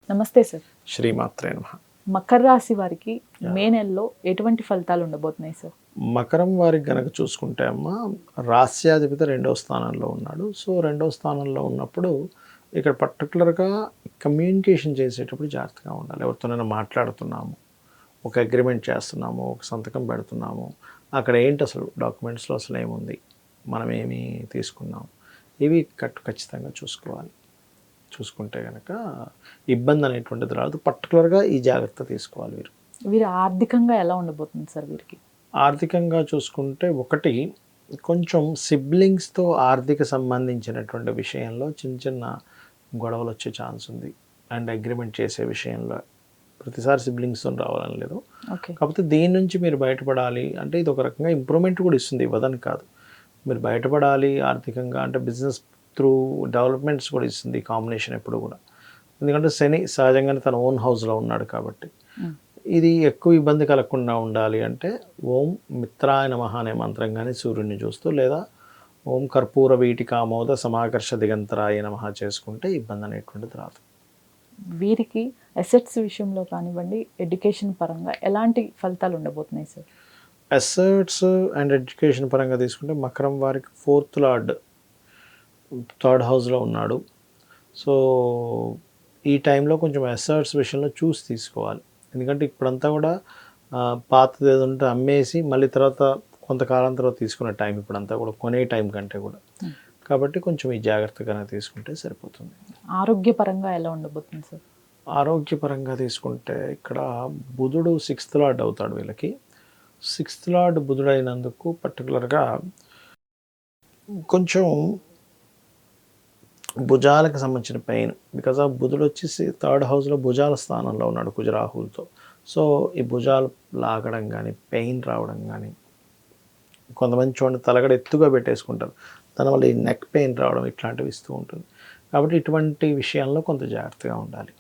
నమస్తే సార్. శ్రీమాత్రే నమః. మకర రాశి వారికి మే నెలలో ఎటువంటి ఫలితాలు ఉండబోతున్నాయి సార్? మకరం వారికి గనక చూసుకుంటే అమ్మ, రాస్యాధిపతి 2వ స్థానంలో ఉన్నాడు. సో 2వ స్థానంలో ఉన్నప్పుడు ఇక్కడ పర్టికులర్గా కమ్యూనికేషన్ చేసేటప్పుడు జాగ్రత్తగా ఉండాలి. ఎవరితోనైనా మాట్లాడుతున్నాము, ఒక అగ్రిమెంట్ చేస్తున్నాము, ఒక సంతకం పెడుతున్నాము, అక్కడ ఏంటి అసలు డాక్యుమెంట్స్లో అసలు ఏముంది, మనం ఏమి తీసుకున్నాం, ఇవి ఖచ్చితంగా చూసుకోవాలి. చూసుకుంటే కనుక ఇబ్బంది అనేటువంటిది రాదు. పర్టికులర్గా ఈ జాగ్రత్త తీసుకోవాలి. వీరు ఆర్థికంగా ఎలా ఉండబోతుంది సార్? వీరికి ఆర్థికంగా చూసుకుంటే ఒకటి, కొంచెం సిబ్లింగ్స్తో ఆర్థిక సంబంధించినటువంటి విషయంలో చిన్న చిన్న గొడవలు వచ్చే ఛాన్స్ ఉంది. అండ్ అగ్రిమెంట్ చేసే విషయంలో ప్రతిసారి సిబ్లింగ్స్తో రావాలని లేదు. కాకపోతే దీని నుంచి మీరు బయటపడాలి అంటే ఇది ఒక రకంగా ఇంప్రూవ్మెంట్ కూడా ఇస్తుంది, ఇవ్వదని కాదు. మీరు బయటపడాలి ఆర్థికంగా అంటే బిజినెస్ త్రూ డెవలప్మెంట్స్ కూడా ఇస్తుంది కాంబినేషన్ ఎప్పుడు కూడా. ఎందుకంటే శని సహజంగానే తన ఓన్ హౌస్లో ఉన్నాడు కాబట్టి ఇది ఎక్కువ ఇబ్బంది కలగకుండా ఉండాలి అంటే ఓం మిత్రాయ నమః అనే మంత్రం కానీ సూర్యుడిని చూస్తూ, లేదా ఓం కర్పూర వీటికామోద సమాకర్ష దిగంతరాయ నమః చేసుకుంటే ఇబ్బంది అనేటువంటిది రాదు. వీరికి అసెట్స్ విషయంలో కానివ్వండి, ఎడ్యుకేషన్ పరంగా ఎలాంటి ఫలితాలు ఉండబోతున్నాయి సార్? అసెట్స్ అండ్ ఎడ్యుకేషన్ పరంగా తీసుకుంటే మకరం వారికి 4th లార్డ్ 3rd హౌస్లో ఉన్నాడు. సో ఈ టైంలో కొంచెం అసెట్స్ విషయంలో చూసి తీసుకోవాలి. ఎందుకంటే ఇప్పుడంతా కూడా పాతది ఏదో ఉంటే అమ్మేసి మళ్ళీ తర్వాత కొంతకాలం తర్వాత తీసుకునే టైం ఇప్పుడంతా కూడా, కొనే టైం కంటే కూడా. కాబట్టి కొంచెం ఈ జాగ్రత్తగానే తీసుకుంటే సరిపోతుంది. ఆరోగ్యపరంగా ఎలా ఉండబోతుంది సార్? ఆరోగ్యపరంగా తీసుకుంటే ఇక్కడ బుధుడు 6th లార్డ్ అవుతాడు వీళ్ళకి. 6th లార్డ్ బుధుడు అయినందుకు పర్టికులర్గా కొంచెం భుజాలకు సంబంధించిన పెయిన్, బికాజ్ ఆ బుధుడు వచ్చేసి 3rd హౌస్లో భుజాల స్థానంలో ఉన్నాడు కుజరాహులతో. సో ఈ భుజాలు లాగడం కానీ, పెయిన్ రావడం కానీ, కొంతమంది చూడండి తలగడ ఎత్తుగా పెట్టేసుకుంటారు, దానివల్ల ఈ నెక్ పెయిన్ రావడం ఇట్లాంటివి ఇస్తూ ఉంటుంది. కాబట్టి ఇటువంటి విషయాల్లో కొంత జాగ్రత్తగా ఉండాలి.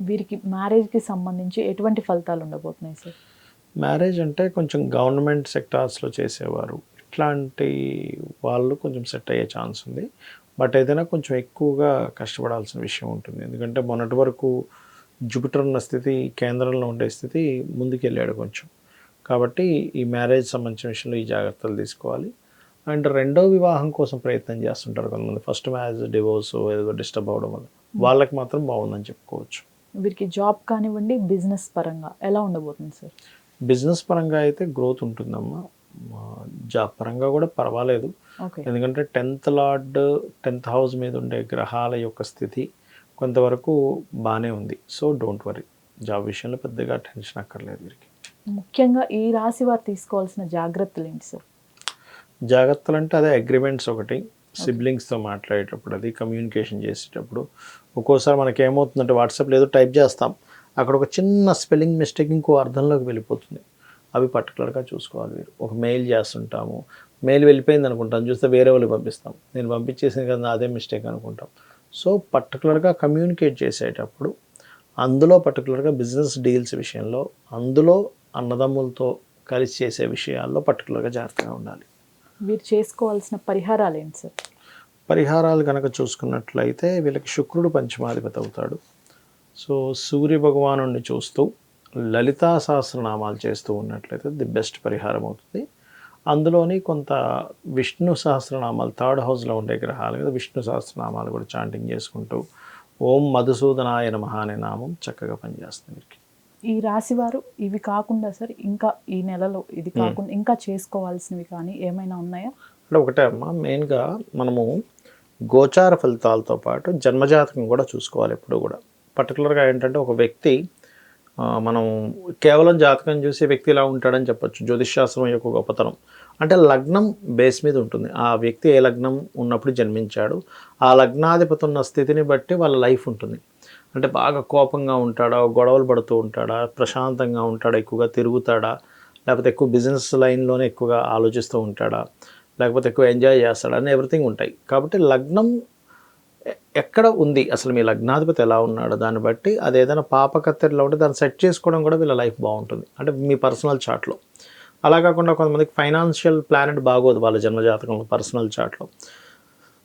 వీరికి మ్యారేజ్కి సంబంధించి ఎటువంటి ఫలితాలు ఉండబోతున్నాయి సార్? మ్యారేజ్ అంటే కొంచెం గవర్నమెంట్ సెక్టార్స్లో చేసేవారు ఇట్లాంటి వాళ్ళు కొంచెం సెట్ అయ్యే ఛాన్స్ ఉంది. బట్ ఏదైనా కొంచెం ఎక్కువగా కష్టపడాల్సిన విషయం ఉంటుంది. ఎందుకంటే మొన్నటి వరకు జూపిటర్ ఉన్న స్థితి, కేంద్రంలో ఉండే స్థితి ముందుకెళ్ళాడు కొంచెం. కాబట్టి ఈ మ్యారేజ్ సంబంధించిన విషయంలో ఈ జాగ్రత్తలు తీసుకోవాలి. అండ్ 2వ వివాహం కోసం ప్రయత్నం చేస్తుంటారు కొంతమంది. ఫస్ట్ మ్యారేజ్ డివోర్స్ ఏదో డిస్టర్బ్ అవ్వడం వల్ల వాళ్ళకి మాత్రం బాగుందని చెప్పుకోవచ్చు. వీరికి జాబ్ కానివ్వండి, బిజినెస్ పరంగా ఎలా ఉండబోతుంది సార్? బిజినెస్ పరంగా అయితే గ్రోత్ ఉంటుందమ్మా. జాబ్ పరంగా కూడా పర్వాలేదు. ఎందుకంటే 10th లార్డ్ 10th హౌస్ మీద ఉండే గ్రహాల యొక్క స్థితి కొంతవరకు బాగానే ఉంది. సో డోంట్ వరీ, జాబ్ విషయంలో పెద్దగా టెన్షన్ అక్కర్లేదు వీరికి. ముఖ్యంగా ఈ రాశి వారు తీసుకోవాల్సిన జాగ్రత్తలు ఏంటి సార్? జాగ్రత్తలు అంటే అదే అగ్రిమెంట్స్ ఒకటి, సిబ్లింగ్స్తో మాట్లాడేటప్పుడు, అది కమ్యూనికేషన్ చేసేటప్పుడు ఒక్కోసారి మనకి ఏమవుతుందంటే వాట్సాప్లో ఏదో టైప్ చేస్తాం, అక్కడ ఒక చిన్న స్పెల్లింగ్ మిస్టేక్ ఇంకో అర్థంలోకి వెళ్ళిపోతుంది. అవి పర్టికులర్గా చూసుకోవాలి. వీరు ఒక మెయిల్ చేస్తుంటాము, మెయిల్ వెళ్ళిపోయింది అనుకుంటాం, చూస్తే వేరే వాళ్ళకి పంపిస్తాం, నేను పంపించేసింది కదా అదే మిస్టేక్ అనుకుంటాం. సో పర్టికులర్గా కమ్యూనికేట్ చేసేటప్పుడు అందులో పర్టికులర్గా బిజినెస్ డీల్స్ విషయంలో, అందులో అన్నదమ్ములతో కలిసి చేసే విషయాల్లో పర్టికులర్గా జాగ్రత్తగా ఉండాలి. వీరు చేసుకోవాల్సిన పరిహారాలు ఏంటి సార్? పరిహారాలు కనుక చూసుకున్నట్లయితే వీళ్ళకి శుక్రుడు పంచమాధిపతి అవుతాడు. సో సూర్య భగవానుడిని చూస్తూ లలితా సహస్రనామాలు చేస్తూ ఉన్నట్లయితే ది బెస్ట్ పరిహారం అవుతుంది. అందులోని కొంత విష్ణు సహస్రనామాలు 3rd హౌస్లో ఉండే గ్రహాల మీద విష్ణు సహస్రనామాలు కూడా చాంటింగ్ చేసుకుంటూ ఓం మధుసూదనాయ నమః అనే నామం చక్కగా పనిచేస్తుంది వీరికి. ఈ రాశి వారు ఇవి కాకుండా సార్ ఇంకా ఈ నెలలో ఇది కాకుండా ఇంకా చేసుకోవాల్సినవి కానీ ఏమైనా ఉన్నాయా? అంటే ఒకటే అమ్మా, మెయిన్గా మనము గోచార ఫలితాలతో పాటు జన్మజాతకం కూడా చూసుకోవాలి ఎప్పుడు కూడా. పర్టికులర్గా ఏంటంటే ఒక వ్యక్తి మనం కేవలం జాతకం చూసి వ్యక్తి ఇలా ఉంటాడని చెప్పొచ్చు. జ్యోతిష్శాస్త్రం యొక్క గొప్పతనం అంటే లగ్నం బేస్ మీద ఉంటుంది. ఆ వ్యక్తి ఏ లగ్నం ఉన్నప్పుడు జన్మించాడు, ఆ లగ్నాధిపతి ఉన్న స్థితిని బట్టి వాళ్ళ లైఫ్ ఉంటుంది. అంటే బాగా కోపంగా ఉంటాడా, గొడవలు పడుతూ ఉంటాడా, ప్రశాంతంగా ఉంటాడా, ఎక్కువగా తిరుగుతాడా, లేకపోతే ఎక్కువ బిజినెస్ లైన్లోనే ఎక్కువగా ఆలోచిస్తూ ఉంటాడా, లేకపోతే ఎక్కువ ఎంజాయ్ చేస్తాడా అని ఎవ్రీథింగ్ ఉంటాయి. కాబట్టి లగ్నం ఎక్కడ ఉంది, అసలు మీ లగ్నాధిపతి ఎలా ఉన్నాడు, దాన్ని బట్టి అది ఏదైనా పాపకత్తెరలో ఉంటే దాన్ని సెట్ చేసుకోవడం కూడా వీళ్ళ లైఫ్ బాగుంటుంది, అంటే మీ పర్సనల్ చార్ట్లో. అలా కాకుండా కొంతమందికి ఫైనాన్షియల్ ప్లానెట్ బాగోదు వాళ్ళ జన్మజాతకంలో పర్సనల్ చార్ట్లో.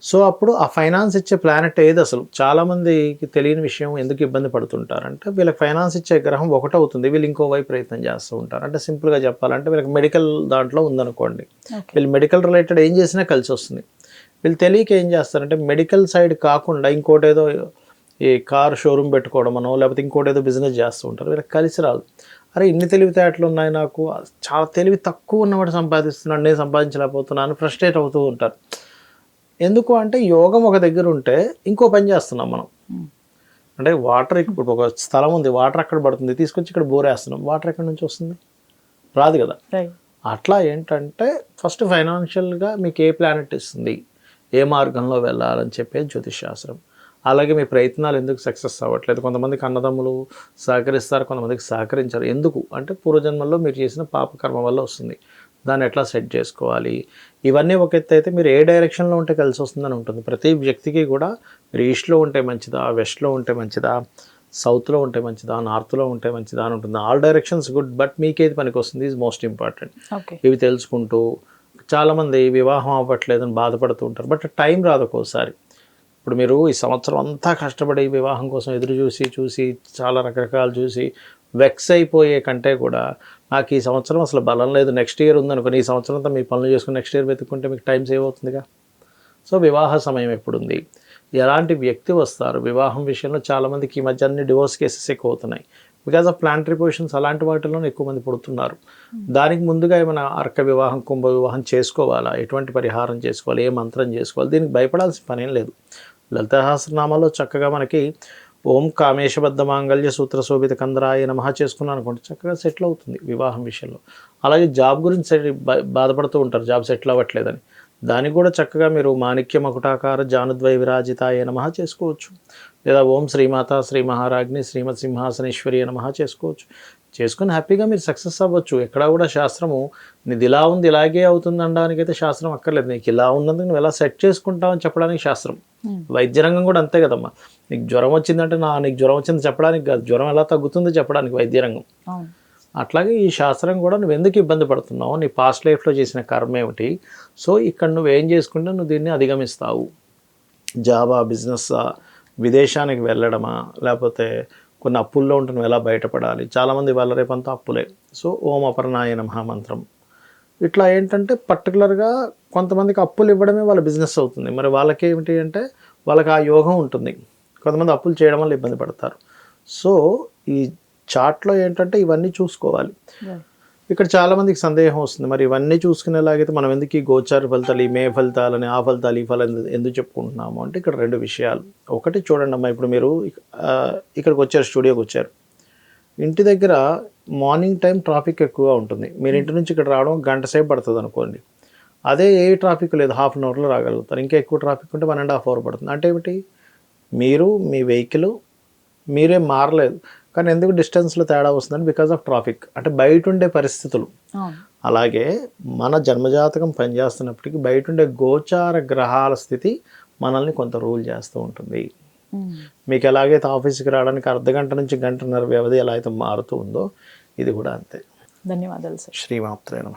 సో అప్పుడు ఆ ఫైనాన్స్ ఇచ్చే ప్లానెట్ ఏది అసలు చాలామందికి తెలియని విషయం ఎందుకు ఇబ్బంది పడుతుంటారంటే వీళ్ళకి ఫైనాన్స్ ఇచ్చే గ్రహం ఒకటవుతుంది, వీళ్ళు ఇంకో వైపు ప్రయత్నం చేస్తూ ఉంటారు. అంటే సింపుల్గా చెప్పాలంటే వీళ్ళకి మెడికల్ దాంట్లో ఉందనుకోండి, వీళ్ళు మెడికల్ రిలేటెడ్ ఏం చేసినా కలిసి వస్తుంది. వీళ్ళు తెలియక ఏం చేస్తారంటే మెడికల్ సైడ్ కాకుండా ఇంకోటి ఏదో ఈ కార్ షోరూమ్ పెట్టుకోవడమనో లేకపోతే ఇంకోటి ఏదో బిజినెస్ చేస్తూ ఉంటారు, వీళ్ళకి కలిసి రాదు. అరే ఇన్ని తెలివితేటలు ఉన్నాయి నాకు, చాలా తెలివి తక్కువ ఉన్నవాడు సంపాదిస్తున్నాడు, నేను సంపాదించలేకపోతున్నాను, ఫ్రస్ట్రేట్ అవుతూ ఉంటారు. ఎందుకు అంటే యోగం ఒక దగ్గర ఉంటే ఇంకో పని చేస్తున్నాం మనం. అంటే వాటర్ ఇప్పుడు ఒక స్థలం ఉంది, వాటర్ అక్కడ పడుతుంది, తీసుకొచ్చి ఇక్కడ బోర్ వేస్తున్నాం, వాటర్ ఎక్కడి నుంచి వస్తుంది? రాదు కదా. అట్లా ఏంటంటే ఫస్ట్ ఫైనాన్షియల్గా మీకు ఏ ప్లానెట్ ఇస్తుంది, ఏ మార్గంలో వెళ్ళాలని చెప్పేది జ్యోతిష్ శాస్త్రం. అలాగే మీ ప్రయత్నాలు ఎందుకు సక్సెస్ అవ్వట్లేదు, కొంతమందికి అన్నదమ్ములు సహకరిస్తారు, కొంతమందికి సహకరించారు. ఎందుకు అంటే పూర్వజన్మల్లో మీరు చేసిన పాపకర్మ వల్ల వస్తుంది, దాన్ని ఎట్లా సెట్ చేసుకోవాలి, ఇవన్నీ ఒక ఎత్తు అయితే మీరు ఏ డైరెక్షన్లో ఉంటే కలిసి వస్తుందని ఉంటుంది. ప్రతి వ్యక్తికి కూడా మీరు ఈస్ట్లో ఉంటే మంచిదా, వెస్ట్లో ఉంటే మంచిదా, సౌత్లో ఉంటే మంచిదా, నార్త్లో ఉంటే మంచిదా అని ఉంటుంది. ఆల్ డైరెక్షన్స్ గుడ్, బట్ మీకేది పనికి వస్తుంది ఈజ్ మోస్ట్ ఇంపార్టెంట్. ఇవి తెలుసుకుంటూ చాలామంది వివాహం అవ్వట్లేదని బాధపడుతూ ఉంటారు, బట్ టైం రాదు ఒక్కోసారి. ఇప్పుడు మీరు ఈ సంవత్సరం అంతా కష్టపడి వివాహం కోసం ఎదురు చూసి చాలా రకరకాలు చూసి వెక్స్ అయిపోయే కంటే కూడా నాకు ఈ సంవత్సరం అసలు బలం లేదు, నెక్స్ట్ ఇయర్ ఉందనుకోని ఈ సంవత్సరం అంతా మీ పనులు చేసుకుని నెక్స్ట్ ఇయర్ వెతుక్కుంటే మీకు టైం సేవ్ అవుతుందిగా. సో వివాహ సమయం ఎప్పుడుంది, ఎలాంటి వ్యక్తి వస్తారు, వివాహం విషయంలో చాలామందికి ఈ మధ్య అన్ని డివోర్స్ కేసెస్ ఎక్కువ అవుతున్నాయి బికాజ్ ఆఫ్ ప్లానటరీ పొజిషన్స్. అలాంటి వాటిలోనే ఎక్కువ మంది పుడుతున్నారు. దానికి ముందుగా ఏమైనా అర్క వివాహం, కుంభ వివాహం చేసుకోవాలా, ఎటువంటి పరిహారం చేసుకోవాలి, ఏ మంత్రం చేసుకోవాలి, దీనికి భయపడాల్సిన పనేం లేదు. లలితా సహస్రనామాలో చక్కగా మనకి ఓం కామేశబద్ధ మాంగళ్య సూత్ర శోభిత కందరాయ నమః చేసుకున్నాను అనుకోండి, చక్కగా సెటిల్ అవుతుంది వివాహం విషయంలో. అలాగే జాబ్ గురించి బాధపడుతూ ఉంటారు, జాబ్ సెటిల్ అవ్వట్లేదని, దానికి కూడా చక్కగా మీరు మాణిక్య మకుటాకార జానుద్వై విరాజితాయ నమః చేసుకోవచ్చు, లేదా ఓం శ్రీమాత శ్రీ మహారాజ్ని శ్రీమత్ సింహాసనేశ్వరి నమః చేసుకోవచ్చు. చేసుకుని హ్యాపీగా మీరు సక్సెస్ అవ్వచ్చు. ఎక్కడా కూడా శాస్త్రము నీది ఇలా ఉంది ఇలాగే అవుతుంది అనడానికి అయితే శాస్త్రం అక్కర్లేదు. నీకు ఇలా ఉన్నందుకు నువ్వు ఎలా సెట్ చేసుకుంటావు అని చెప్పడానికి శాస్త్రం. వైద్య రంగం కూడా అంతే కదమ్మా. నీకు జ్వరం వచ్చిందంటే నీకు జ్వరం వచ్చింది చెప్పడానికి కాదు, జ్వరం ఎలా తగ్గుతుందో చెప్పడానికి వైద్య రంగం. అట్లాగే ఈ శాస్త్రం కూడా నువ్వు ఎందుకు ఇబ్బంది పడుతున్నావు, నీ పాస్ట్ లైఫ్లో చేసిన కర్మ ఏమిటి, సో ఇక్కడ నువ్వు ఏం చేసుకుంటే నువ్వు దీన్ని అధిగమిస్తావు. జాబా, బిజినెస్సా, విదేశానికి వెళ్ళడమా, లేకపోతే కొన్ని అప్పుల్లో ఉంటే నువ్వు ఎలా బయటపడాలి. చాలామంది వాళ్ళ రేపంతా అప్పులే. సో ఓం అపర్ణాయ నమః మంత్రం ఇట్లా ఏంటంటే పర్టికులర్గా కొంతమందికి అప్పులు ఇవ్వడమే వాళ్ళ బిజినెస్ అవుతుంది. మరి వాళ్ళకి ఏమిటి అంటే వాళ్ళకి ఆ యోగం ఉంటుంది. కొంతమంది అప్పులు చేయడం వల్ల ఇబ్బంది పడతారు. సో ఈ చార్ట్లో ఏంటంటే ఇవన్నీ చూసుకోవాలి. ఇక్కడ చాలామందికి సందేహం వస్తుంది, మరి ఇవన్నీ చూసుకునేలాగైతే మనం ఎందుకు ఈ గోచార ఫలితాలు, ఈ మే ఫలితాలని, ఆ ఫలితాలు, ఈ ఫలితాలు ఎందుకు చెప్పుకుంటున్నాము అంటే ఇక్కడ రెండు విషయాలు. ఒకటి చూడండి అమ్మా, ఇప్పుడు మీరు ఇక్కడికి వచ్చారు, స్టూడియోకి వచ్చారు, ఇంటి దగ్గర మార్నింగ్ టైం ట్రాఫిక్ ఎక్కువగా ఉంటుంది. మీరు ఇంటి నుంచి ఇక్కడ రావడం గంట సేపు పడుతుంది అనుకోండి. అదే ఏ ట్రాఫిక్ లేదు, హాఫ్ అన్ అవర్లో రాగలుగుతారు. ఇంకా ఎక్కువ ట్రాఫిక్ ఉంటే 1.5 hours పడుతుంది. అంటే ఏమిటి, మీరు మీ వెహికల్ మీరే మారలేదు, కానీ ఎందుకు డిస్టెన్స్లో తేడా వస్తుందని బికాజ్ ఆఫ్ ట్రాఫిక్, అంటే బయట ఉండే పరిస్థితులు. అలాగే మన జన్మజాతకం పనిచేస్తున్నప్పటికీ బయట ఉండే గోచార గ్రహాల స్థితి మనల్ని కొంత రూల్ చేస్తూ ఉంటుంది. మీకు ఎలాగైతే ఆఫీస్కి రావడానికి 1/2 గంట నుంచి 1.5 గంట వ్యవధి ఎలా అయితే మారుతూ ఉందో ఇది కూడా అంతే. ధన్యవాదాలు సార్. శ్రీమాత్రే నమః.